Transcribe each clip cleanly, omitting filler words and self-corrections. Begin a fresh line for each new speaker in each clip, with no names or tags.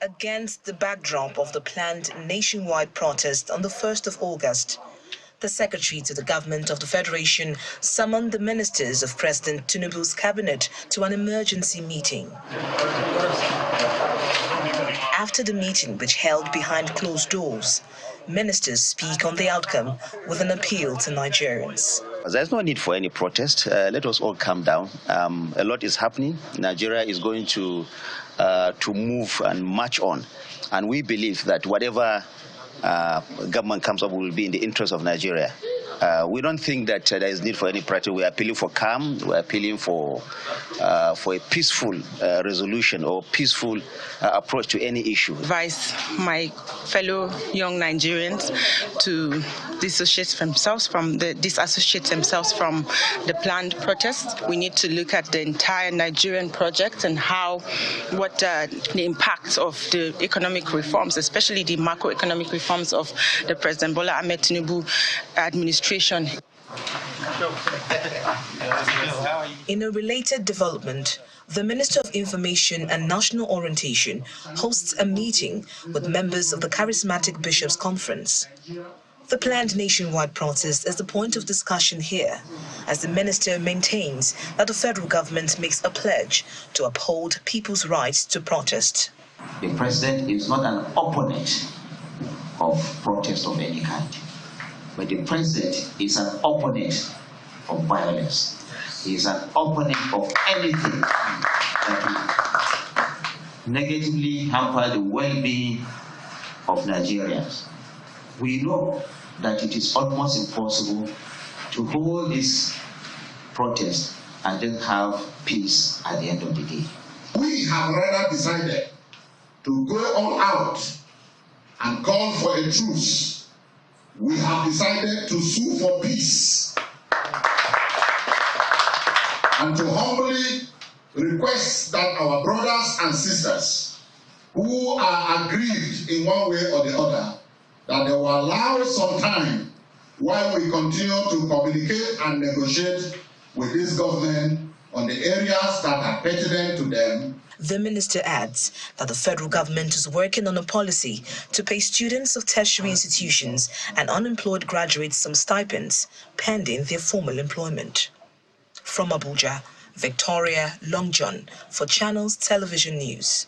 against the backdrop of the planned nationwide protest on the 1st of August. The Secretary to the Government of the Federation summoned the ministers of President Tinubu's cabinet to an emergency meeting. After the meeting, which held behind closed doors, ministers speak on the outcome with an appeal to Nigerians.
There's no need for any protest. Let us all calm down. A lot is happening. Nigeria is going to move and march on. And we believe that whatever government comes up will be in the interest of Nigeria. We don't think that there is need for any protest. We are appealing for calm. We are appealing for a peaceful resolution or peaceful approach to any issue.
Advise my fellow young Nigerians to disassociate themselves from the planned protest. We need to look at the entire Nigerian project and what the impact of the economic reforms, especially the macroeconomic reforms of the President Bola Ahmed Tinubu administration.
In a related development, the Minister of Information and National Orientation hosts a meeting with members of the Charismatic Bishops' Conference. The planned nationwide protest is the point of discussion here, as the minister maintains that the federal government makes a pledge to uphold people's rights to protest.
The president is not an opponent of protest of any kind, but the president is an opponent of violence. He is an opponent of anything that will negatively hamper the well-being of Nigerians. We know that it is almost impossible to hold this protest and then have peace at the end of the day.
We have rather decided to go all out and call for a truce. We have decided to sue for peace and to humbly request that our brothers and sisters who are aggrieved in one way or the other, that they will allow some time while we continue to communicate and negotiate with this government on the areas that are pertinent to them.
The minister adds that the federal government is working on a policy to pay students of tertiary institutions and unemployed graduates some stipends pending their formal employment. From Abuja, Victoria Longjohn for Channels Television News.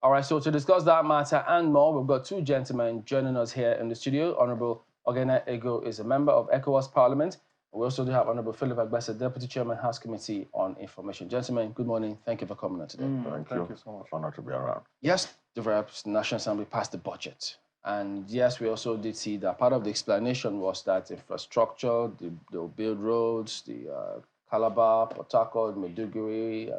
All right, so to discuss that matter and more, we've got two gentlemen joining us here in the studio. Honorable Egoh is a member of ECOWAS Parliament. We also do have Honorable Philip Agbese, Deputy Chairman, House Committee on Information. Gentlemen, good morning. Thank you for coming on today.
Thank you so much. Honor to be around.
Yes, the National Assembly passed the budget. And yes, we also did see that part of the explanation was that infrastructure, they'll build roads, the Calabar, Port Harcourt, Maiduguri,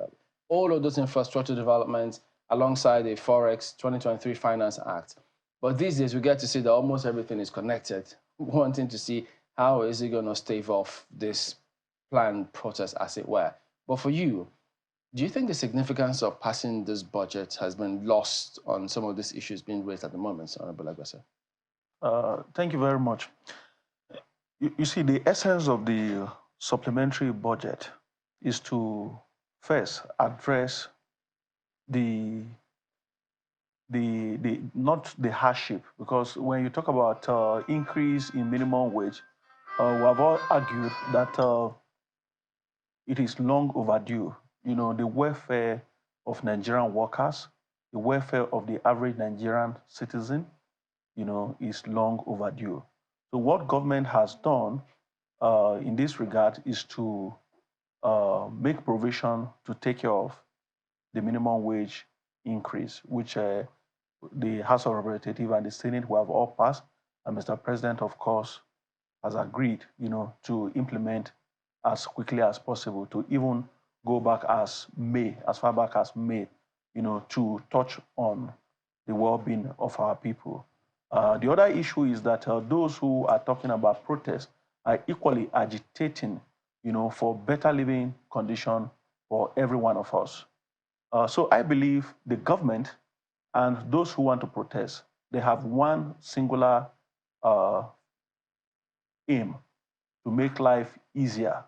all of those infrastructure developments alongside the Forex 2023 Finance Act. But these days, we get to see that almost everything is connected, wanting to see how is it going to stave off this planned protest, as it were. But for you, do you think the significance of passing this budget has been lost on some of these issues being raised at the moment, Honorable Agbese?
Thank you very much. You see, the essence of the supplementary budget is to first address not the hardship, because when you talk about increase in minimum wage, we have all argued that it is long overdue. You know, the welfare of Nigerian workers, the welfare of the average Nigerian citizen, you know, is long overdue. So what government has done in this regard is to make provision to take care of the minimum wage increase, which the House of Representatives and the Senate will have all passed, and Mr. President, of course, has agreed, you know, to implement as quickly as possible, to even go back as far back as May, you know, to touch on the well-being of our people. The other issue is that those who are talking about protests are equally agitating, you know, for better living condition for every one of us. So I believe the government and those who want to protest, they have one singular aim: to make life easier.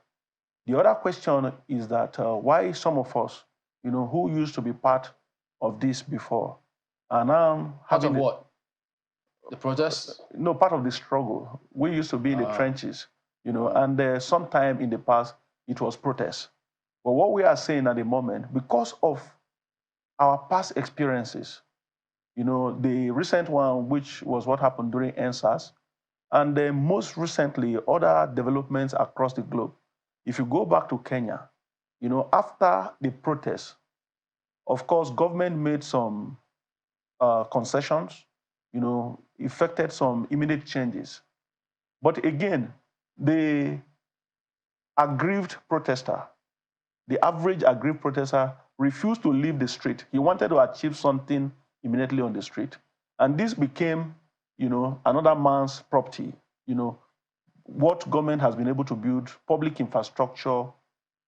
The other question is that why some of us, you know, who used to be part of this before. And I'm
Part of what? The protests?
No, part of the struggle. We used to be in the trenches, you know, and sometime in the past, it was protests. But what we are saying at the moment, because of our past experiences, you know, the recent one, which was what happened during NSAS, and then most recently, other developments across the globe. If you go back to Kenya, you know, after the protests, of course, government made some concessions, you know, effected some immediate changes. But again, the aggrieved protester, the average aggrieved protester refused to leave the street. He wanted to achieve something immediately on the street. And this became, you know, another man's property. You know, what government has been able to build, public infrastructure,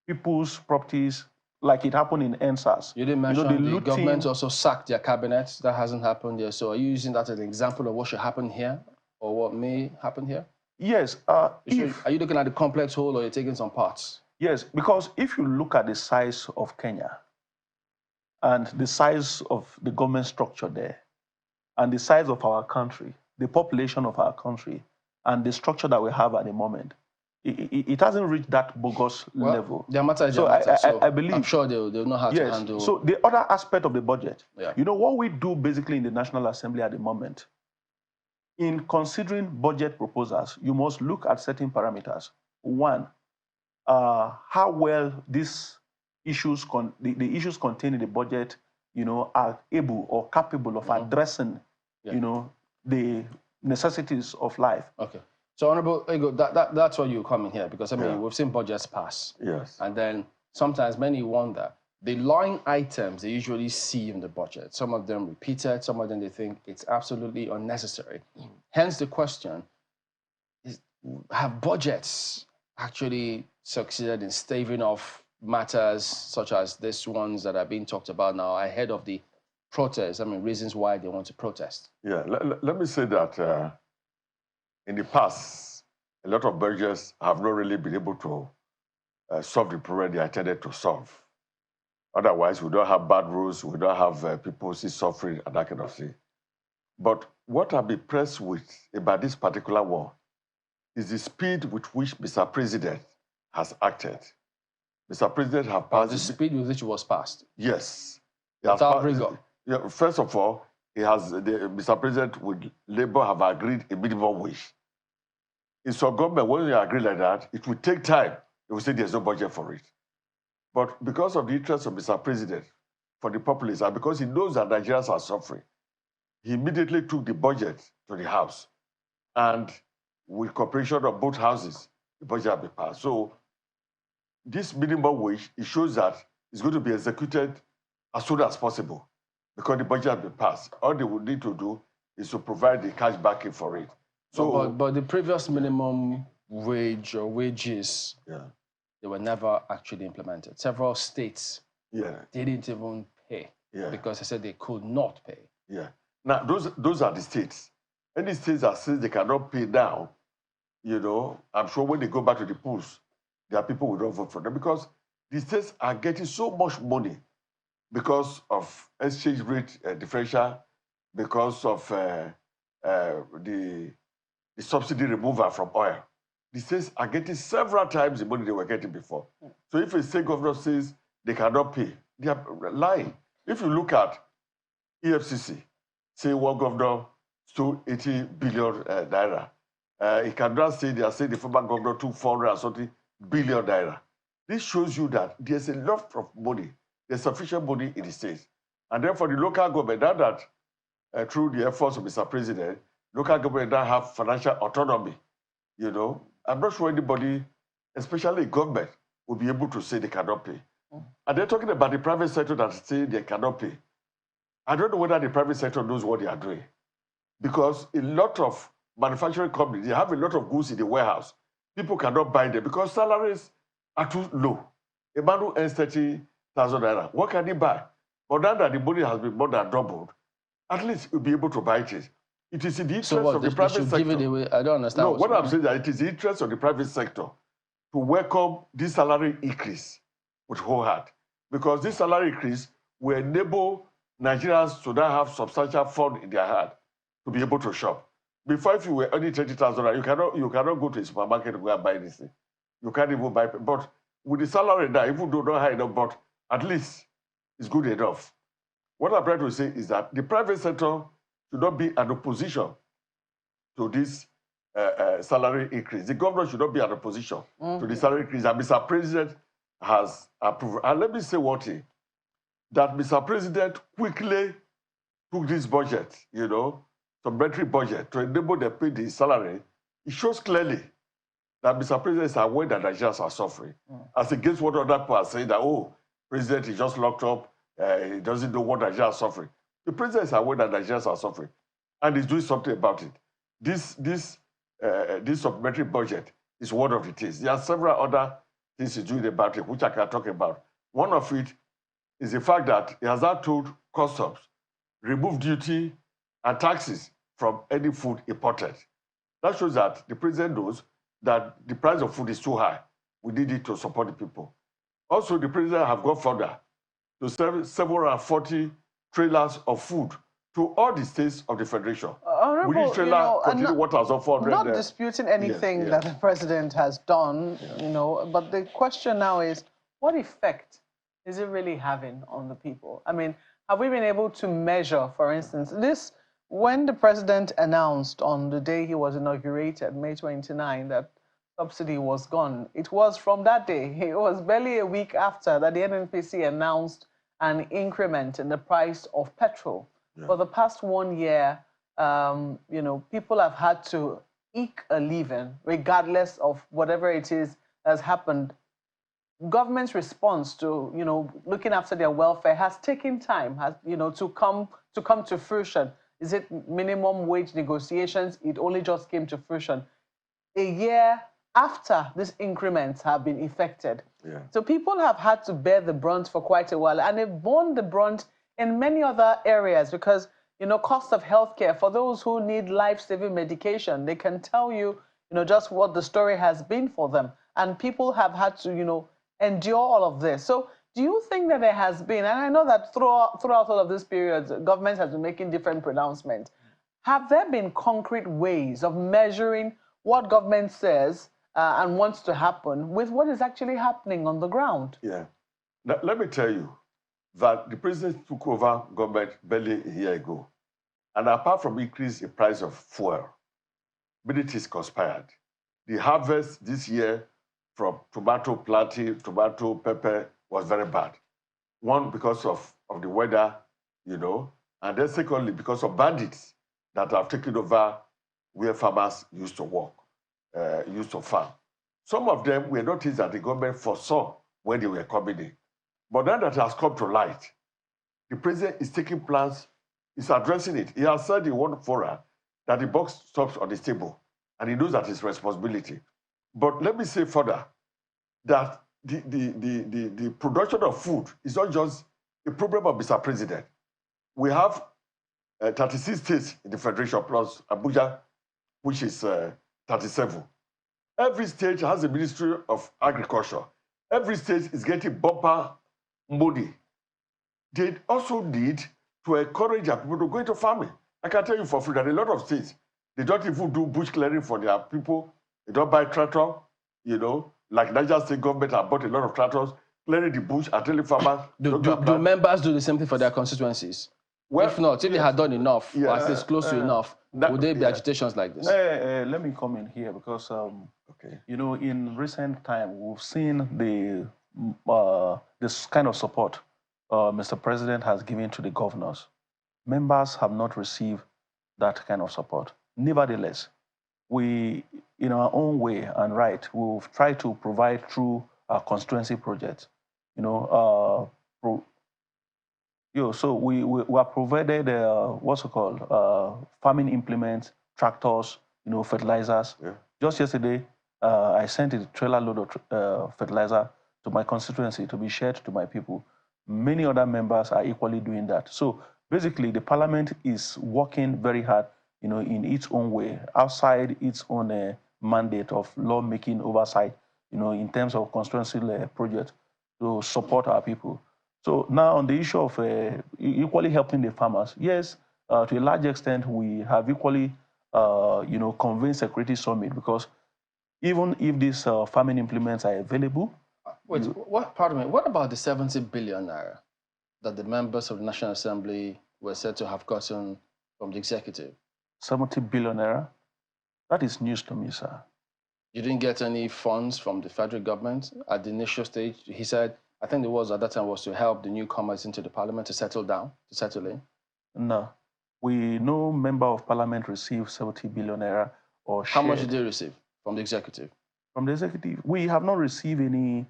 people's properties, like it happened in NSAS.
You didn't mention the government also sacked their cabinets. That hasn't happened there. So are you using that as an example of what should happen here or what may happen here?
Yes.
Are you looking at the complex whole or you're taking some parts?
Yes, because if you look at the size of Kenya and the size of the government structure there and the size of our country, the population of our country, and the structure that we have at the moment, it hasn't reached that bogus level.
So
I believe,
I'm sure they'll know how to handle.
So the other aspect of the budget, you know, what we do basically in the National Assembly at the moment, in considering budget proposals, you must look at certain parameters. One, how well these issues, the issues contained in the budget, you know, are able or capable of addressing, you know, the necessities of life.
Okay. So, Honorable Egoh, that's why you come in here, because, I mean, we've seen budgets pass.
Yes.
And then sometimes many wonder, the line items they usually see in the budget, some of them repeated, some of them they think it's absolutely unnecessary. Hence the question, have budgets actually succeeded in staving off matters such as these ones that are being talked about now ahead of the protests? I mean, reasons why they want to protest.
Yeah, let me say that in the past, a lot of budgets have not really been able to solve the problem they are intended to solve. Otherwise, we don't have bad roads, we don't have people suffering and that kind of thing. But what I've been impressed with about this particular one is the speed with which Mr. President has acted. Mr. President has passed...
The speed with which it was passed?
Yes.
Without rigor?
Yeah, first of all, Mr. President with Labour have agreed a minimum wage. In some government, when you agree like that, it will take time. They will say there's no budget for it. But because of the interest of Mr. President for the populace, and because he knows that Nigerians are suffering, he immediately took the budget to the House. And with cooperation of both houses, the budget has been passed. So this minimum wage, it shows that it's going to be executed as soon as possible because the budget has been passed. All they would need to do is to provide the cash backing for it. So,
but the previous minimum wage or wages, they were never actually implemented. Several states didn't even pay because they said they could not pay.
Yeah. Now, those are the states. Any states that says they cannot pay now, you know, I'm sure when they go back to the polls, there are people who don't vote for them because the states are getting so much money because of exchange rate differential, because of the subsidy removal from oil. The states are getting several times the money they were getting before. So if a state governor says they cannot pay, they are lying. If you look at EFCC, say one governor stole 80 billion naira. He cannot say they are saying the former governor took 430 billion naira. This shows you that there's a lot of money. There's sufficient money in the states. And then for the local government, now that through the efforts of Mr. President, local government now have financial autonomy. You know, I'm not sure anybody, especially government, will be able to say they cannot pay. And they're talking about the private sector that say they cannot pay. I don't know whether the private sector knows what they are doing. Because a lot of manufacturing companies, they have a lot of goods in the warehouse. People cannot buy them because salaries are too low. A man who earns 30,000 naira, what can he buy? But now that the money has been more than doubled, at least he'll be able to buy it. It is in the interest of the private sector.
Give it away? I don't understand.
No, what I'm saying is that it is the interest of the private sector to welcome this salary increase with whole heart. Because this salary increase will enable Nigerians should not have substantial fund in their hand to be able to shop. Before, if you were earning 20,000, you cannot go to a supermarket and go and buy anything. You can't even buy. But with the salary now, even though not high enough, but at least it's good enough. What I'm trying to say is that the private sector should not be an opposition to this salary increase. The government should not be an opposition to the salary increase. And Mr. President has approved. And let me say one thing, that Mr. President quickly took this budget, supplementary budget, to enable them to pay the salary. It shows clearly that Mr. President is aware that Nigerians are suffering. As against what other people are saying that, oh, President is just locked up, he doesn't know what Nigerians are suffering. The President is aware that Nigerians are suffering, and he's doing something about it. This supplementary budget is one of the things. There are several other things he's doing about it, which I can talk about. One of it is the fact that he has not told customs, remove duty and taxes from any food imported. That shows that the president knows that the price of food is too high. We need it to support the people. Also, the president have gone further to serve 740 trailers of food to all the states of the federation. We need trailer continue what has offered.
Not disputing anything that the president has done, but the question now is, what effect is it really having on the people? I mean, have we been able to measure, for instance, this, when the president announced on the day he was inaugurated, May 29, that subsidy was gone, it was from that day, it was barely a week after that the NNPC announced an increment in the price of petrol. For the past 1 year, people have had to eke a living, regardless of whatever it is has happened. Government's response to, looking after their welfare has taken time, to come to fruition. Is it minimum wage negotiations? It only just came to fruition a year after these increments have been effected. So people have had to bear the brunt for quite a while, and they've borne the brunt in many other areas because, cost of healthcare, for those who need life-saving medication, they can tell you, just what the story has been for them. And people have had to, endure all of this. So do you think that there has been, and I know that throughout all of this period, government has been making different pronouncements, have there been concrete ways of measuring what government says and wants to happen with what is actually happening on the ground?
Yeah. Now, let me tell you that the president took over government barely a year ago. And apart from increase in price of fuel, many things conspired. The harvest this year from tomato planting, tomato, pepper was very bad. One, because of the weather, and then secondly, because of bandits that have taken over where farmers used to work, used to farm. Some of them were not things that the government foresaw when they were coming in. But now that has come to light, the president is taking plans, is addressing it. He has said in one forum that the buck stops on the table, and he knows that it's responsibility. But let me say further that the production of food is not just a problem of Mr. President. We have 36 states in the Federation plus Abuja, which is 37. Every state has a Ministry of Agriculture. Every state is getting bumper money. They also need to encourage their people to go into farming. I can tell you for free that a lot of states, they don't even do bush clearing for their people. They don't buy tractor, like Niger State government have bought a lot of tractors, clearing the bush and telling farmers.
Do members do the same thing for their constituencies? Well, if not, if they had done enough, or at least close to enough, would there be agitations like this?
Let me come in here because, in recent time, we've seen this kind of support Mr. President has given to the governors. Members have not received that kind of support. Nevertheless, we, in our own way and right, we've tried to provide through our constituency projects, so we are provided what's it called, farming implements, tractors, fertilizers. Yeah. Just yesterday, I sent a trailer load of fertilizer to my constituency to be shared to my people. Many other members are equally doing that. So basically, the parliament is working very hard, in its own way, outside its own mandate of lawmaking oversight, in terms of constituency projects to support our people. So now on the issue of equally helping the farmers, yes, to a large extent, we have equally, convened Security Summit, because even if these farming implements are available.
Wait, pardon me, what about the 70 billion naira that the members of the National Assembly were said to have gotten from the executive?
70 billion naira? That is news to me, sir.
You didn't get any funds from the federal government at the initial stage? He said, I think the words at that time was to help the newcomers into the parliament to settle down, to settle in.
No. No member of parliament received 70 billion naira or shared.
How much did they receive from the executive?
From the executive, we have not received any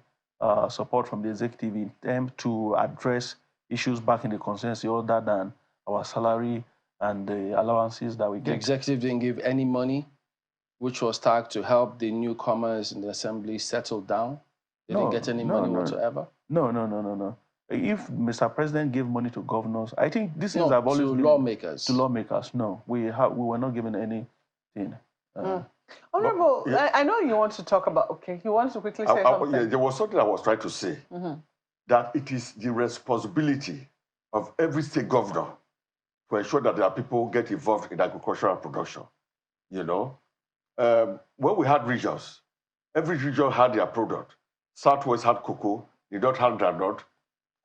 support from the executive in terms to address issues back in the constituency other than our salary and the allowances that we get.
The executive didn't give any money, which was tagged to help the newcomers in the assembly settle down? They didn't get any money whatsoever?
No. If Mr. President gave money to governors, I think this is have always
to
been
lawmakers.
To lawmakers, no. We were not given anything.
Honorable, I know you want to talk about, okay, you want to quickly say something.
Yeah, there was something I was trying to say, that it is the responsibility of every state governor to ensure that there are people get involved in agricultural production. You know, when we had regions, every region had their product. Southwest had cocoa, the North had groundnut,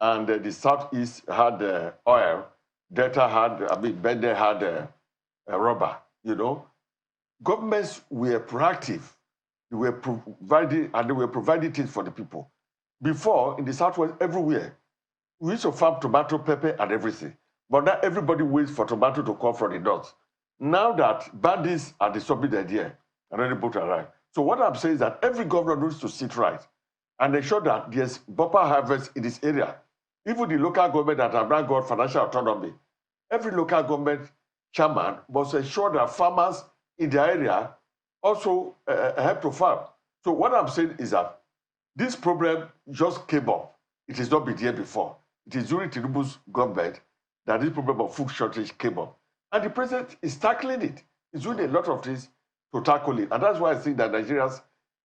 and the Southeast had oil. Delta had, Bende had rubber, you know. Governments were proactive. They were providing things for the people. Before, in the Southwest, everywhere, we used to farm tomato, pepper, and everything. But now everybody waits for tomato to come from the north. Now that bandits are disturbing the idea, and then both arrive. So what I'm saying is that every governor needs to sit right and ensure that there's bumper harvest in this area. Even the local government that have now got financial autonomy, every local government chairman must ensure that farmers in the area also help to farm. So what I'm saying is that this problem just came up. It has not been there before. It is during Tinubu's government that this problem of food shortage came up. And the president is tackling it. He's doing a lot of things to tackle it. And that's why I think that Nigerians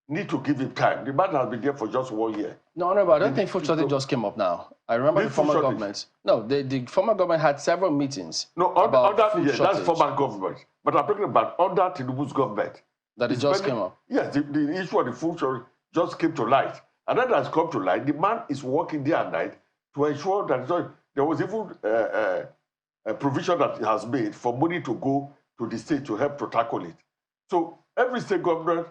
need to give him time. The man has been there for just 1 year.
No, but I don't think food shortage just came up now. I remember the former government. No, the former government had several meetings.
No, that's former government. But I'm talking about under Tinubu's government.
That it just came up.
Yes, the issue of the food shortage just came to light. And that has come to light. The man is working day and night to ensure that there was even a provision that he has made for money to go to the state to help to tackle it. So every state government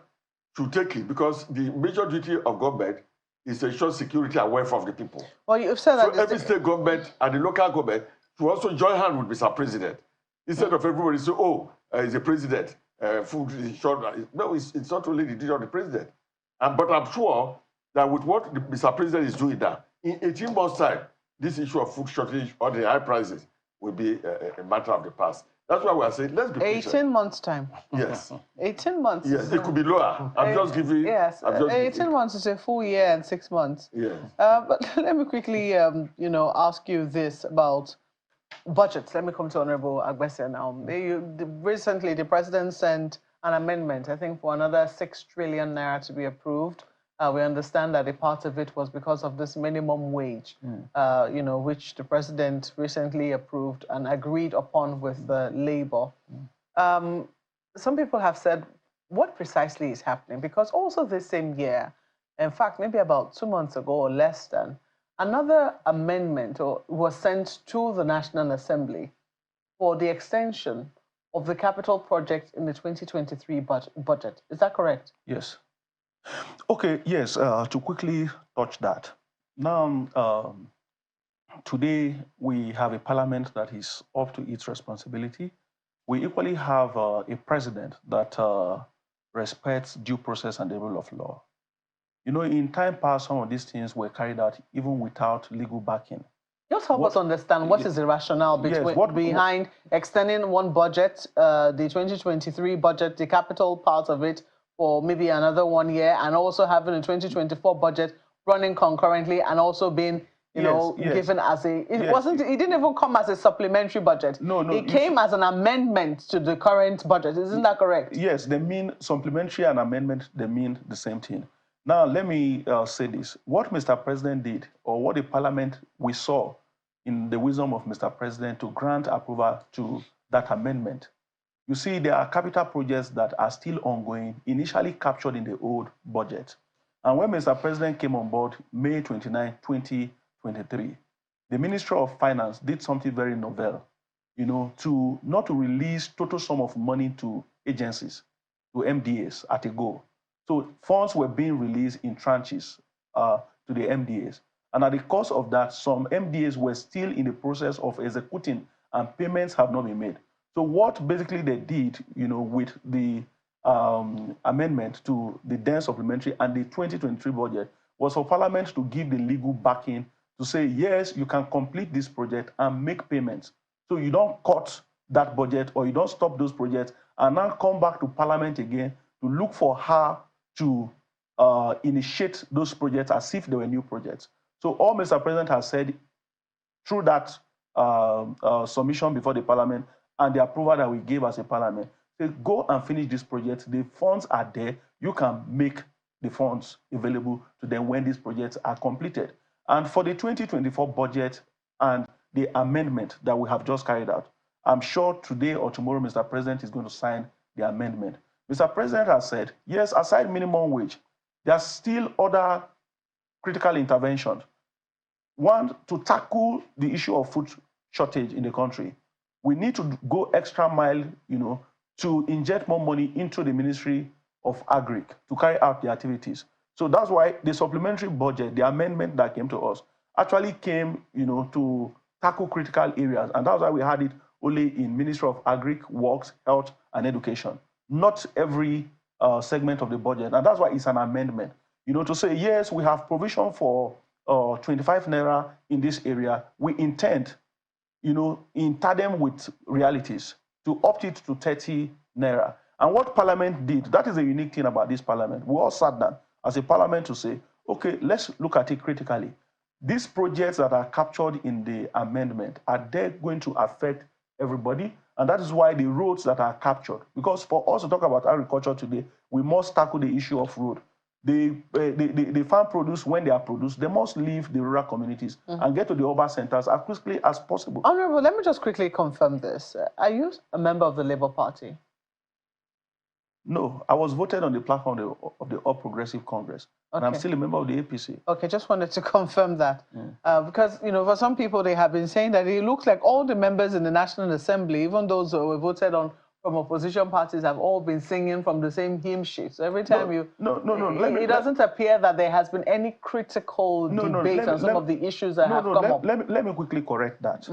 should take it, because the major duty of government is to ensure security and welfare of the people.
Well, you've said that.
So every state government and the local government should also join hands with Mr. President. Instead of everybody saying, he's a president, food is short. No, it's not only the duty of the president. But I'm sure that with what Mr. President is doing now, in 18 months' time, this issue of food shortage or the high prices will be a matter of the past. That's why we are saying, let's be patient.
18 months' time.
Yes.
18 months.
Yes, it could be lower. I'm just giving.
Yes, 18 months is a full year and 6 months.
Yes.
But let me quickly, ask you this about budgets. Let me come to Honorable Agbese now. Recently, the president sent an amendment, I think, for another 6 trillion naira to be approved. We understand that a part of it was because of this minimum wage, which the president recently approved and agreed upon with Labour. Some people have said, what precisely is happening? Because also this same year, in fact, maybe about 2 months ago or less than, another amendment was sent to the National Assembly for the extension of the capital project in the 2023 budget. Is that correct?
Yes. Okay, yes, to quickly touch that. Now, today we have a parliament that is up to its responsibility. We equally have a president that respects due process and the rule of law. You know, in time past, some of these things were carried out even without legal backing.
Just help us understand what is the rationale behind extending one budget, the 2023 budget, the capital part of it, for maybe another 1 year, and also having a 2024 budget running concurrently and also being, given as a... It didn't even come as a supplementary budget.
No.
It came as an amendment to the current budget. Isn't that correct?
Yes, they mean supplementary and amendment, they mean the same thing. Now, let me say this. What Mr. President did, or what the parliament we saw in the wisdom of Mr. President to grant approval to that amendment, you see there are capital projects that are still ongoing, initially captured in the old budget. And when Mr. President came on board May 29, 2023, the Ministry of Finance did something very novel, you know, not to release total sum of money to agencies, to MDAs at Egoh. So funds were being released in tranches to the MDAs. And at the cost of that, some MDAs were still in the process of executing and payments have not been made. So what basically they did, you know, with the amendment to the then supplementary and the 2023 budget was for Parliament to give the legal backing to say, yes, you can complete this project and make payments. So you don't cut that budget or you don't stop those projects and now come back to Parliament again to look for how to initiate those projects as if they were new projects. So all Mr. President has said through that submission before the Parliament and the approval that we gave as a Parliament, say, go and finish this project. The funds are there. You can make the funds available to them when these projects are completed. And for the 2024 budget and the amendment that we have just carried out, I'm sure today or tomorrow, Mr. President is going to sign the amendment. Mr. President has said, yes, aside minimum wage, there are still other critical interventions. One, to tackle the issue of food shortage in the country, we need to go extra mile, you know, to inject more money into the Ministry of Agric to carry out the activities. So that's why the supplementary budget, the amendment that came to us, actually came, you know, to tackle critical areas. And that's why we had it only in Ministry of Agric, Works, Health, and Education. Not every segment of the budget. And that's why it's an amendment, you know, to say, yes, we have provision for 25 naira in this area. We intend, you know, in tandem with realities, to opt it to 30 naira. And what Parliament did, that is a unique thing about this Parliament. We all sat down as a Parliament to say, okay, let's look at it critically. These projects that are captured in the amendment, are they going to affect everybody? And that is why the roads that are captured, because for us to talk about agriculture today, we must tackle the issue of road. The farm produce, when they are produced, they must leave the rural communities and get to the urban centers as quickly as possible.
Honorable, let me just quickly confirm this. Are you a member of the Labour Party?
No, I was voted on the platform of the All Progressive Congress, and I'm still a member of the APC.
Okay, just wanted to confirm that. Because, you know, for some people, they have been saying that it looks like all the members in the National Assembly, even those who were voted on from opposition parties, have all been singing from the same hymn sheet. So every time it doesn't appear that there has been any critical debate on some of the issues that have come up.
Let me quickly correct that.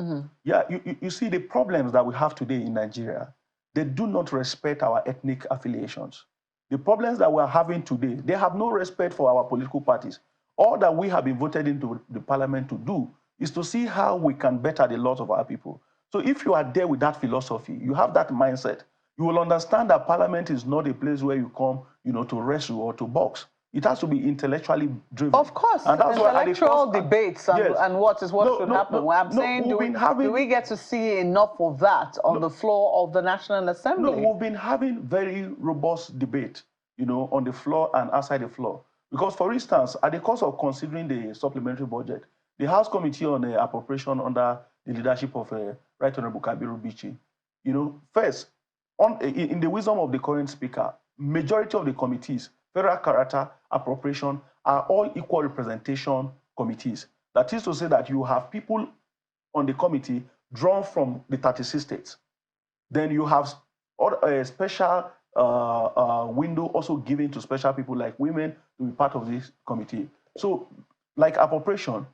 Yeah, you see, the problems that we have today in Nigeria, they do not respect our ethnic affiliations. The problems that we're having today, they have no respect for our political parties. All that we have been voted into the Parliament to do is to see how we can better the lot of our people. So if you are there with that philosophy, you have that mindset, you will understand that Parliament is not a place where you come, you know, to wrestle or to box. It has to be intellectually driven.
Of course, and that's intellectual debates and what should happen. I'm saying, do we get to see enough of that on the floor of the National Assembly?
No, we've been having very robust debate, you know, on the floor and outside the floor. Because, for instance, at the course of considering the supplementary budget, the House Committee on Appropriation under the leadership of Right Honorable Kabiru Bichi, you know, first, in the wisdom of the current speaker, majority of the committees, federal character, appropriation, are all equal representation committees. That is to say that you have people on the committee drawn from the 36 states. Then you have a special window also given to special people like women to be part of this committee. So, like appropriation,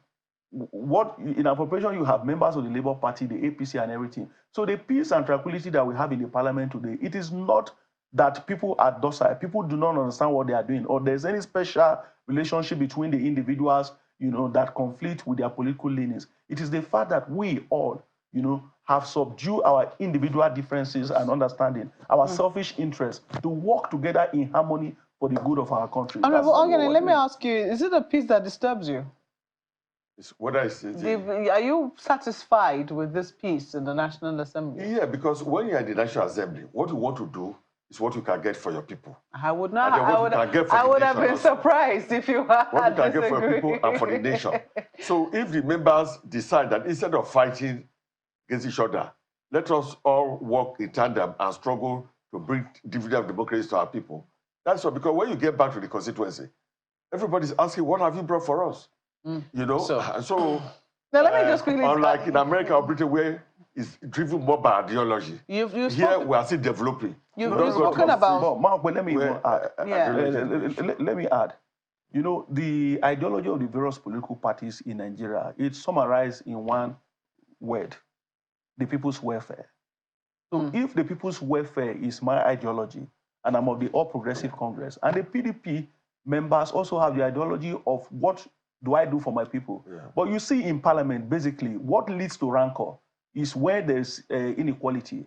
in appropriation you have members of the Labour Party, the APC and everything. So the peace and tranquility that we have in the Parliament today, it is not that people are docile, people do not understand what they are doing, or there's any special relationship between the individuals, you know, that conflict with their political leanings. It is the fact that we all, you know, have subdued our individual differences and understanding, our selfish interests, to work together in harmony for the good of our country.
Honorable Ogene, let me ask you, is it a peace that disturbs you?
What I say.
Are you satisfied with this peace in the National Assembly?
Yeah, because when you're in the National Assembly, what you want to do is what you can get for your people.
I would not.
And then what you can get for
I
the
would have
nation
been
also.
surprised if you had
What you can
disagreed.
get for your people and for the nation. So if the members decide that instead of fighting against each other, let us all work in tandem and struggle to bring dividend of democracy to our people. That's all, because when you get back to the constituency, everybody's asking, what have you brought for us? You know, so
now let me just quickly.
Unlike in America or Britain, where it's driven more by ideology,
here
we are still developing.
You've spoken about.
Mark, but let me add.
Yeah.
Let me add. You know, the ideology of the various political parties in Nigeria, it's summarized in one word: the people's welfare. So if the people's welfare is my ideology, and I'm of the All Progressive Congress, and the PDP members also have the ideology of what do I do for my people. Yeah. But you see in Parliament, basically, what leads to rancor is where there's inequality. You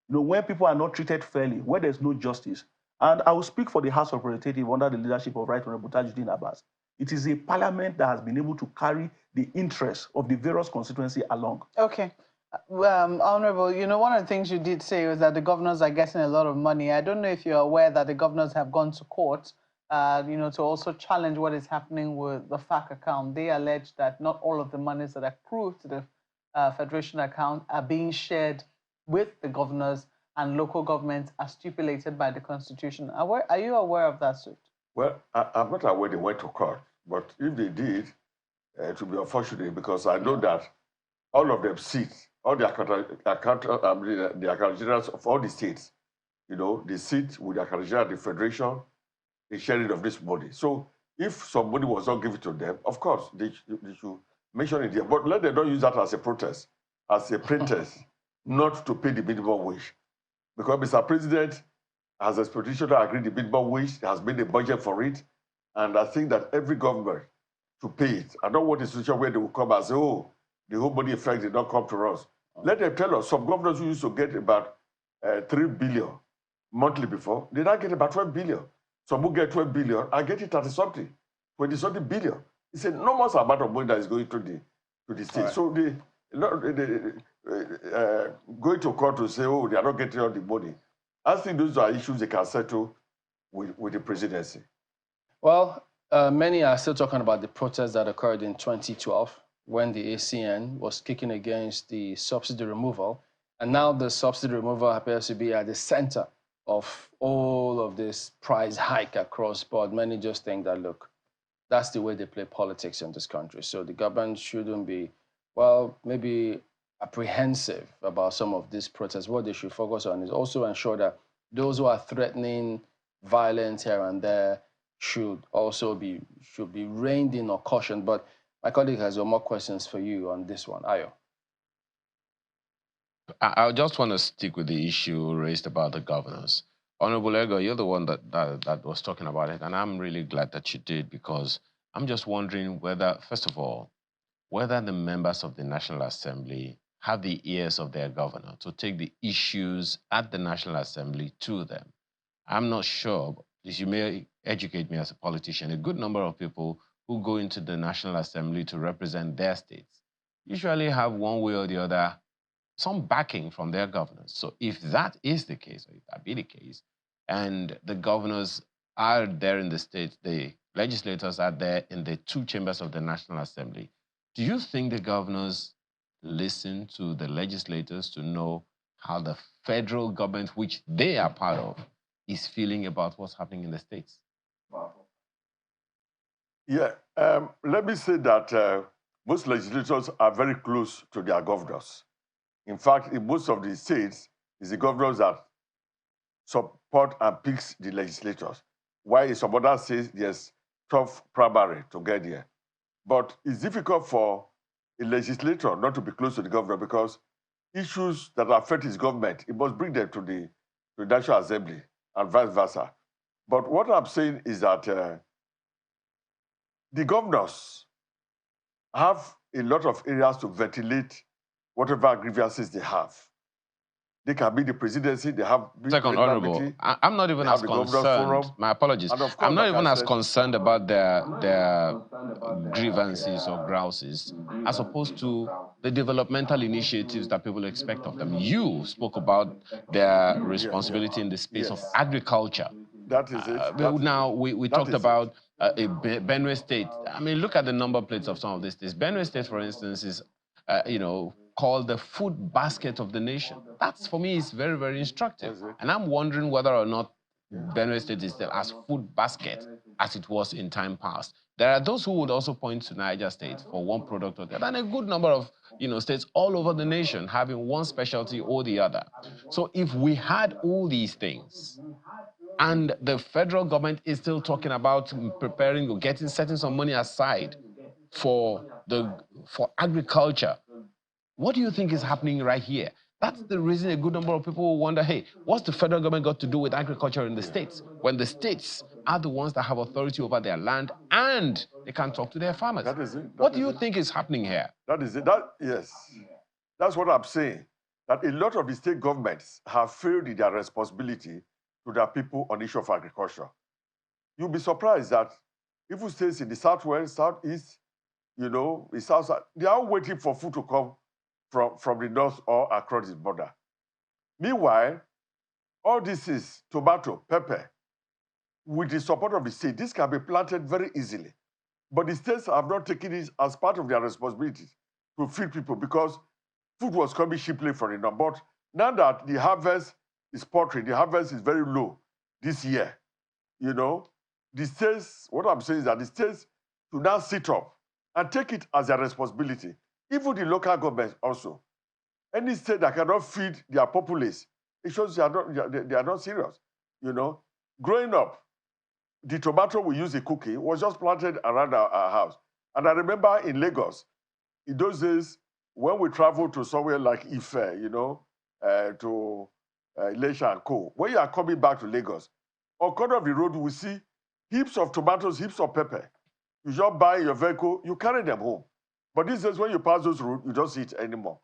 know, where people are not treated fairly, where there's no justice. And I will speak for the House of Representatives under the leadership of Right Honorable Tajuddin Abbas. It is a parliament that has been able to carry the interests of the various constituencies along.
Okay. Honorable, you know, one of the things you did say was that the governors are getting a lot of money. I don't know if you're aware that the governors have gone to court, you know, to also challenge what is happening with the FAC account. They allege that not all of the monies that accrue to the Federation account are being shared with the governors and local governments as stipulated by the Constitution. Are you aware of that suit?
Well, I'm not aware they went to court, but if they did, it would be unfortunate, because I know that all of them sit, all the account generals of all the states, you know, they sit with the account general, the Federation, in sharing of this money. So if somebody was not given to them, of course, they should mention it there. But let them not use that as a protest, as a pretext, not to pay the minimum wage. Because Mr. President has expectation to agree the minimum wage, has made a budget for it, and I think that every government should pay it. I don't want a situation where they will come and say, oh, the whole body effect did not come to us. Let them tell us. Some governors who used to get about 3 billion monthly before, they now get about 12 billion. Some who get 12 billion are getting 30-something, 20-something billion. It's an enormous amount of money that is going to the state. Right. So they going to court to say, oh, they are not getting all the money. I think those are issues they can settle with the presidency.
Well, many are still talking about the protests that occurred in 2012 when the ACN was kicking against the subsidy removal. And now the subsidy removal appears to be at the center of all of this price hike across board. Many just think that, look, that's the way they play politics in this country. So the government shouldn't be, well, maybe apprehensive about some of these protests. What they should focus on is also ensure that those who are threatening violence here and there should be reined in or cautioned. But my colleague has more questions for you on this one. Ayo.
I just want to stick with the issue raised about the governors. Honorable Egoh, you're the one that was talking about it, and I'm really glad that you did, because I'm just wondering whether, first of all, whether the members of the National Assembly have the ears of their governor to take the issues at the National Assembly to them. I'm not sure, but you may educate me as a politician. A good number of people who go into the National Assembly to represent their states usually have one way or the other some backing from their governors. So if that is the case, or if that be the case, and the governors are there in the states, the legislators are there in the two chambers of the National Assembly, do you think the governors listen to the legislators to know how the federal government, which they are part of, is feeling about what's happening in the states?
Yeah, let me say that most legislators are very close to their governors. In fact, in most of the states, it's the governors that support and picks the legislators, while in some other states, there's tough primary to get there. But it's difficult for a legislator not to be close to the governor, because issues that affect his government, it must bring them to the National Assembly and vice versa. But what I'm saying is that the governors have a lot of areas to ventilate whatever grievances they have. They can be the presidency. They have
Second, Honorable, I'm not even as concerned. My apologies. I'm not even as concerned about their grievances or grouses as opposed to the developmental initiatives that people expect of them. You spoke about their responsibility in the space of agriculture.
That is it.
Now, we talked about Benue State. I mean, look at the number plates of some of these states. Benue State, for instance, is, you know, called the food basket of the nation. That's, for me, is very, very instructive. And I'm wondering whether or not Benue State is still as food basket as it was in time past. There are those who would also point to Niger State for one product or the other, and a good number of, you know, states all over the nation having one specialty or the other. So if we had all these things, and the federal government is still talking about preparing or setting some money aside for agriculture, what do you think is happening right here? That's the reason a good number of people will wonder, hey, what's the federal government got to do with agriculture in the states when the states are the ones that have authority over their land and they can talk to their farmers?
That is it.
What do you think is happening here?
That is it. Yes. That's what I'm saying. That a lot of the state governments have failed in their responsibility to their people on the issue of agriculture. You'll be surprised that even states in the southwest, southeast, you know, the south, they are waiting for food to come from the north or across the border. Meanwhile, all this is tomato, pepper. With the support of the state, this can be planted very easily. But the states have not taken it as part of their responsibilities to feed people because food was coming cheaply from the north. But now that the harvest is paltry, the harvest is very low this year, you know, the states, what I'm saying is that the states should now sit up and take it as their responsibility. Even the local governments also. Any state that cannot feed their populace, it shows they are not serious. You know, growing up, the tomato we use in cooking was just planted around our house. And I remember in Lagos, in those days, when we traveled to somewhere like Ife, you know, to Ilesha and Co., when you are coming back to Lagos, on corner of the road, we see heaps of tomatoes, heaps of pepper. You just buy your vehicle, you carry them home. But these days, when you pass those roads, you don't see it anymore.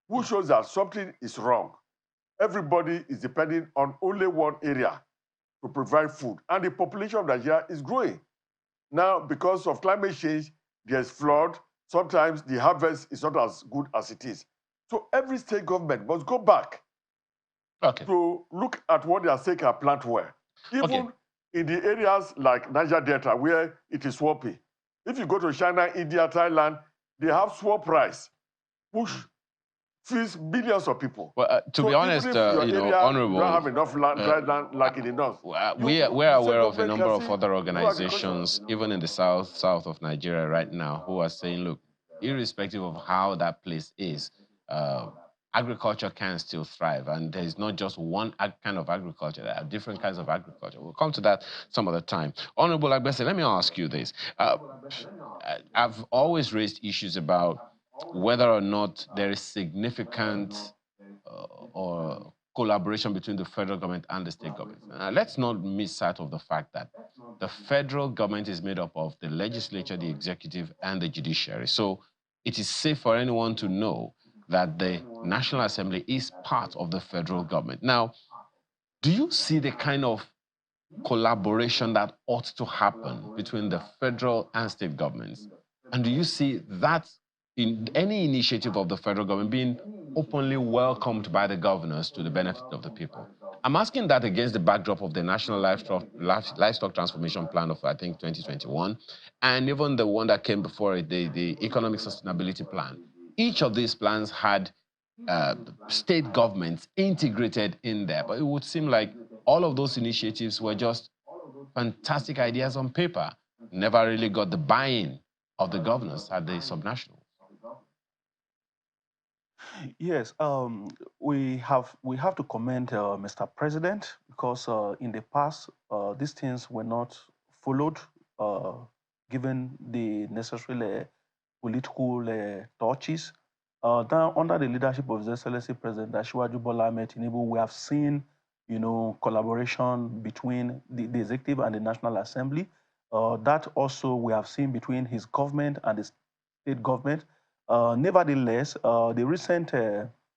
Which shows that something is wrong. Everybody is depending on only one area to provide food. And the population of Nigeria is growing. Now, because of climate change, there's flood. Sometimes the harvest is not as good as it is. So every state government must go back to look at what their state can plant well. Even in the areas like Niger Delta, where it is swampy. If you go to China, India, Thailand, they have swamp rice, which feeds billions of people.
Well, to be honest, you know, Honorable,
you don't have enough land, dry land like in the north.
We're aware of a number of other organizations, even in the south of Nigeria right now, who are saying, look, irrespective of how that place is, agriculture can still thrive. And there's not just one kind of agriculture. There are different kinds of agriculture. We'll come to that some other time. Honorable Agbese, let me ask you this. I've always raised issues about whether or not there is significant or collaboration between the federal government and the state government. Let's not miss sight of the fact that the federal government is made up of the legislature, the executive, and the judiciary. So it is safe for anyone to know that the National Assembly is part of the federal government. Now, do you see the kind of collaboration that ought to happen between the federal and state governments? And do you see that in any initiative of the federal government being openly welcomed by the governors to the benefit of the people? I'm asking that against the backdrop of the National Livestock Transformation Plan of, I think, 2021, and even the one that came before it, the Economic Sustainability Plan. Each of these plans had state governments integrated in there, but it would seem like all of those initiatives were just fantastic ideas on paper, never really got the buy-in of the governors at the subnational.
Yes, we have to commend Mr. President because in the past these things were not followed, given the necessary political touches. Now, under the leadership of His Excellency President Asiwaju Bola Ahmed Tinubu, we have seen, you know, collaboration between the executive and the National Assembly. That also we have seen between his government and the state government. Nevertheless, the recent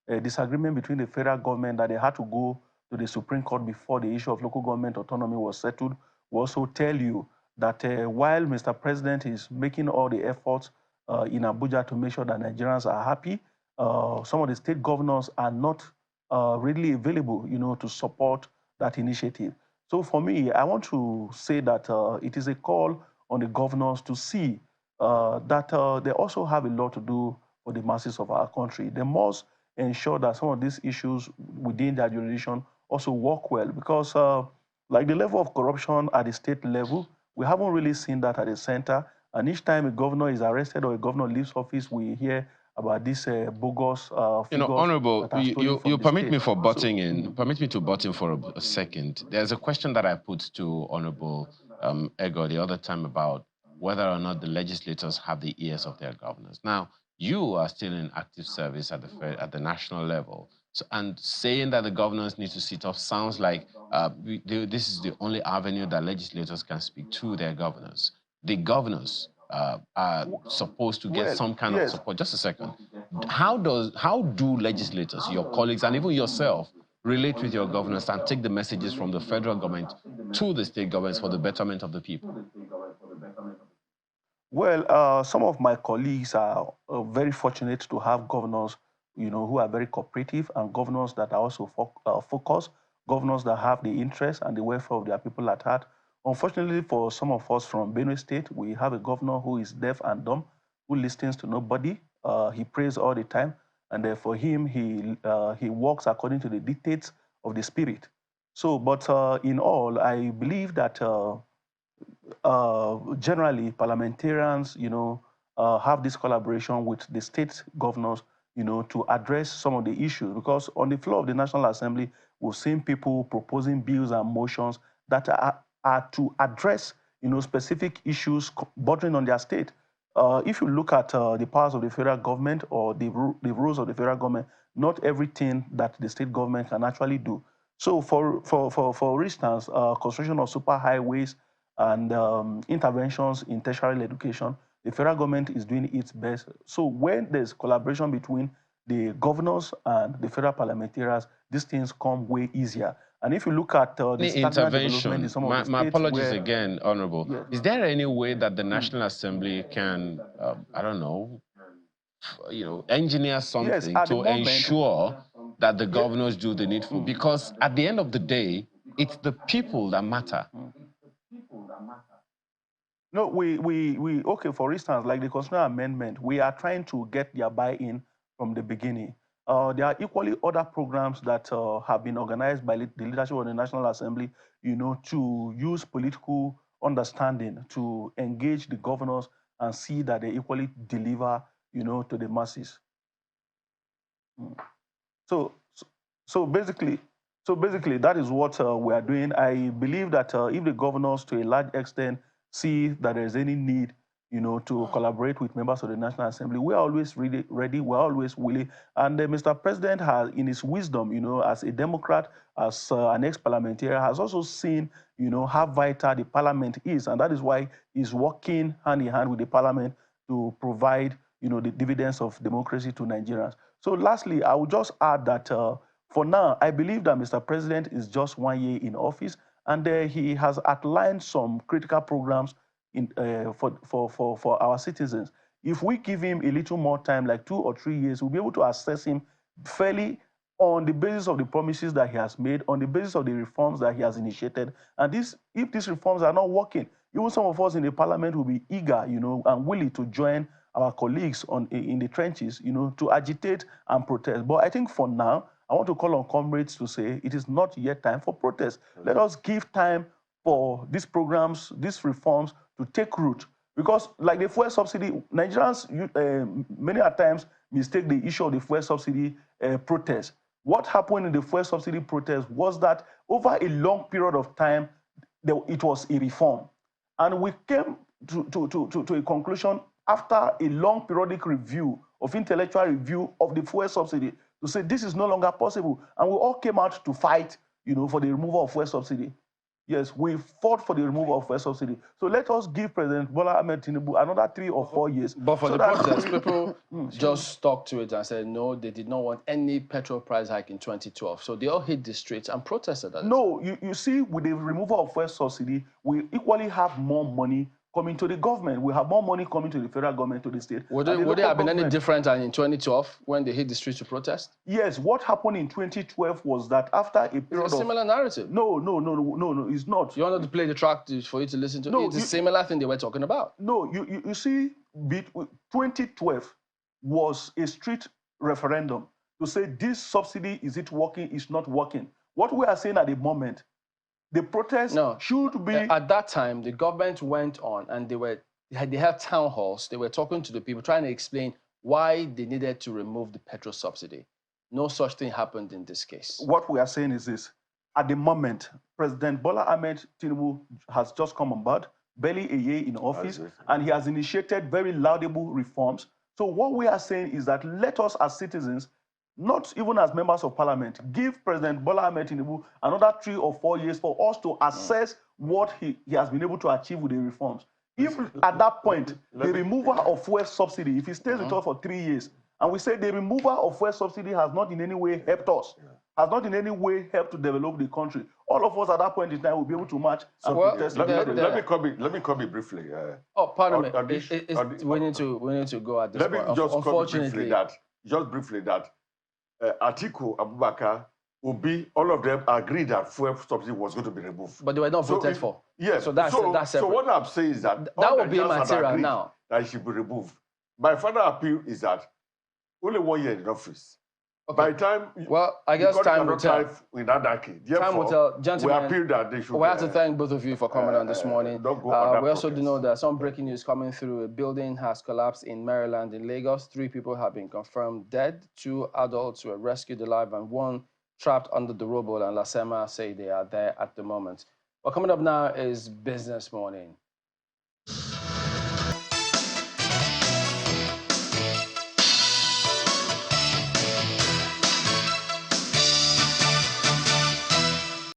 disagreement between the federal government that they had to go to the Supreme Court before the issue of local government autonomy was settled, will also tell you that while Mr. President is making all the efforts in Abuja to make sure that Nigerians are happy, some of the state governors are not readily available, to support that initiative. So for me, I want to say that it is a call on the governors to see that they also have a lot to do for the masses of our country. They must ensure that some of these issues within their jurisdiction also work well, because like the level of corruption at the state level, we haven't really seen that at the center. And each time a governor is arrested or a governor leaves office, we hear about these bogus figures.
Honorable, you permit me for butting in.
Mm.
Permit me to butt in for a second. There's a question that I put to Honorable Egoh the other time about whether or not the legislators have the ears of their governors. Now, you are still in active service at the national level. So, and saying that the governors need to sit off sounds like this is the only avenue that legislators can speak to their governors. The governors are supposed to get some kind of support. Just a second. How do legislators, your colleagues, and even yourself relate with your governors and take the messages from the federal government to the state governments for the betterment of the people?
Well, some of my colleagues are very fortunate to have governors, who are very cooperative, and governors that are also focused, governors that have the interest and the welfare of their people at heart. Unfortunately, for some of us from Benue State, we have a governor who is deaf and dumb, who listens to nobody. He prays all the time, and for him, he walks according to the dictates of the spirit. So, but in all, I believe that generally parliamentarians, have this collaboration with the state governors, to address some of the issues. Because on the floor of the National Assembly, we've seen people proposing bills and motions that are to address, specific issues bordering on their state. If you look at the powers of the federal government or the rules of the federal government, not everything that the state government can actually do. So for instance, construction of superhighways and interventions in tertiary education, the federal government is doing its best. So when there's collaboration between the governors and the federal parliamentarians, these things come way easier. And if you look at the
intervention,
in some of the states,
my apologies again, Honorable. Yes. Is there any way that the National Assembly can, I don't know, engineer something to ensure that the governors do the needful? Because at the end of the day, it's the people that matter.
No, okay, for instance, like the constitutional amendment, we are trying to get their buy-in from the beginning. There are equally other programs that have been organized by the leadership of the National Assembly, to use political understanding to engage the governors and see that they equally deliver, to the masses. So basically, that is what we are doing. I believe that if the governors, to a large extent, see that there is any need, to collaborate with members of the National Assembly, we are always ready, we're always willing. And Mr. President has, in his wisdom, as a Democrat, as an ex-parliamentarian, has also seen, how vital the parliament is. And that is why he's working hand in hand with the parliament to provide, the dividends of democracy to Nigerians. So lastly, I would just add that for now, I believe that Mr. President is just 1 year in office, and he has outlined some critical programs for our citizens. If we give him a little more time, like 2 or 3 years, we'll be able to assess him fairly on the basis of the promises that he has made, on the basis of the reforms that he has initiated. And if these reforms are not working, even some of us in the parliament will be eager, and willing to join our colleagues in the trenches, to agitate and protest. But I think for now, I want to call on comrades to say it is not yet time for protest. Let us give time for these programs, these reforms to take root. Because like the fuel subsidy, Nigerians many a times mistake the issue of the fuel subsidy protest. What happened in the fuel subsidy protest was that over a long period of time, it was a reform. And we came to a conclusion after a long periodic review of intellectual review of the fuel subsidy to say this is no longer possible. And we all came out to fight, for the removal of fuel subsidy. Yes, we fought for the removal of fuel subsidy. So let us give President Bola Ahmed Tinubu another 3 or 4 years.
But for
so
the protest, people just stuck to it and said, no, they did not want any petrol price hike in 2012. So they all hit the streets and protested.
No, you see, with the removal of fuel subsidy, we equally have more money coming to the government. We have more money coming to the federal government, to the state.
Would it have been any different than in 2012 when they hit the streets to protest?
Yes, what happened in 2012 was that after a period
it's a similar narrative.
No, it's not.
You wanted to play the track for you to listen to? No, it's a similar thing they were talking about.
No, you see, 2012 was a street referendum to say this subsidy, is it working, is not working. What we are saying at the moment, the protest should be...
At that time, the government went on and they had town halls. They were talking to the people, trying to explain why they needed to remove the petrol subsidy. No such thing happened in this case.
What we are saying is this. At the moment, President Bola Ahmed Tinubu has just come on board, barely a year in office, and he has initiated very laudable reforms. So what we are saying is that let us as citizens, not even as members of parliament, give President Bola Ahmed Tinubu another 3 or 4 years for us to assess what he has been able to achieve with the reforms. If at that point, the removal of fuel subsidy, if he stays with us for 3 years, and we say the removal of fuel subsidy has not in any way helped us, has not in any way helped to develop the country, all of us at that point in time will be able to march and protest.
Let me come in briefly.
Pardon me. We need to go at this point.
Let me just come briefly that Atiku Abubakar, Obi, all of them agreed that fuel subsidy was going to be removed.
But they were not voted for.
Yes.
So that's separate.
So what I'm saying is that
would be material now.
That it should be removed. My final appeal is that only 1 year in office. Okay. By the time,
I guess time will tell.
In that decade.
Time will tell. Gentlemen,
we appeal that they should.
We have to thank both of you for coming on this morning. We also do know that some breaking news coming through. A building has collapsed in Maryland, in Lagos. 3 people have been confirmed dead. 2 adults were rescued alive, and 1 trapped under the rubble. And Lasema say they are there at the moment. Well, coming up now is Business Morning.